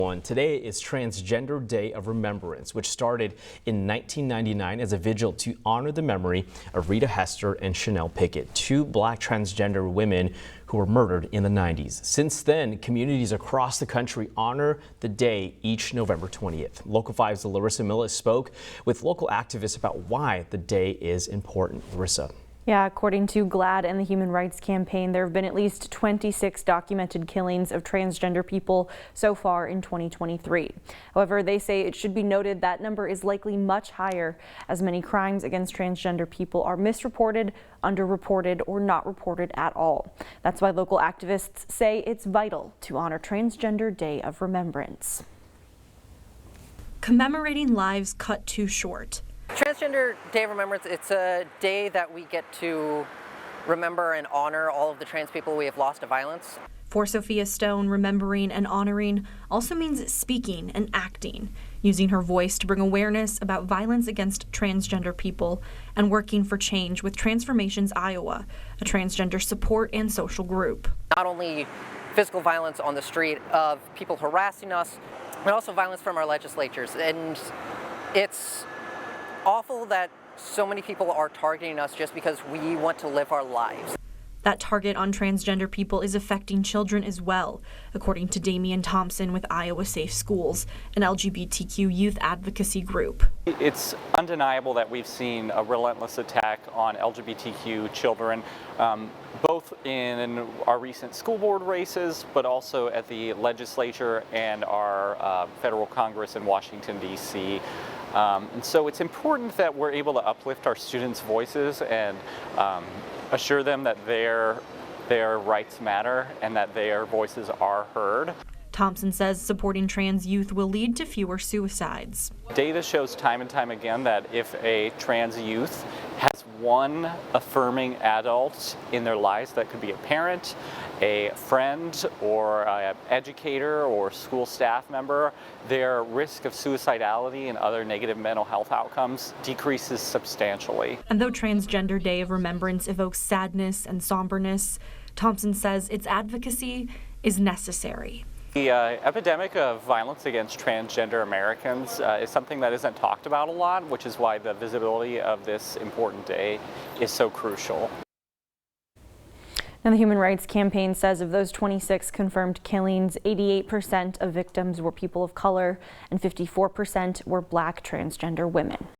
Today is Transgender Day of Remembrance, which started in 1999 as a vigil to honor the memory of Rita Hester and Chanel Pickett, two black transgender women who were murdered in the 90s. Since then, communities across the country honor the day each November 20th. Local 5's Larissa Millis spoke with local activists about why the day is important. Larissa. Yeah, according to GLAAD and the Human Rights Campaign, there have been at least 26 documented killings of transgender people so far in 2023. However, they say it should be noted that number is likely much higher, as many crimes against transgender people are misreported, underreported, or not reported at all. That's why local activists say it's vital to honor Transgender Day of Remembrance. Commemorating lives cut too short. Transgender Day of Remembrance, it's a day that we get to remember and honor all of the trans people we have lost to violence. For Sophia Stone, remembering and honoring also means speaking and acting, using her voice to bring awareness about violence against transgender people and working for change with Transformations Iowa, a transgender support and social group. Not only physical violence on the street of people harassing us, but also violence from our legislatures. And it's awful that so many people are targeting us just because we want to live our lives. That target on transgender people is affecting children as well, according to Damian Thompson with Iowa Safe Schools, an LGBTQ youth advocacy group. It's undeniable that we've seen a relentless attack on LGBTQ children, both in our recent school board races, but also at the legislature and our federal Congress in Washington, D.C. And so it's important that we're able to uplift our students' voices and assure them that their rights matter and that their voices are heard. Thompson says supporting trans youth will lead to fewer suicides. Data shows time and time again that if a trans youth has one affirming adult in their lives, that could be a parent, a friend, or an educator or school staff member, their risk of suicidality and other negative mental health outcomes decreases substantially. And though Transgender Day of Remembrance evokes sadness and somberness, Thompson says its advocacy is necessary. The epidemic of violence against transgender Americans is something that isn't talked about a lot, which is why the visibility of this important day is so crucial. Now, the Human Rights Campaign says of those 26 confirmed killings, 88% of victims were people of color and 54% were black transgender women.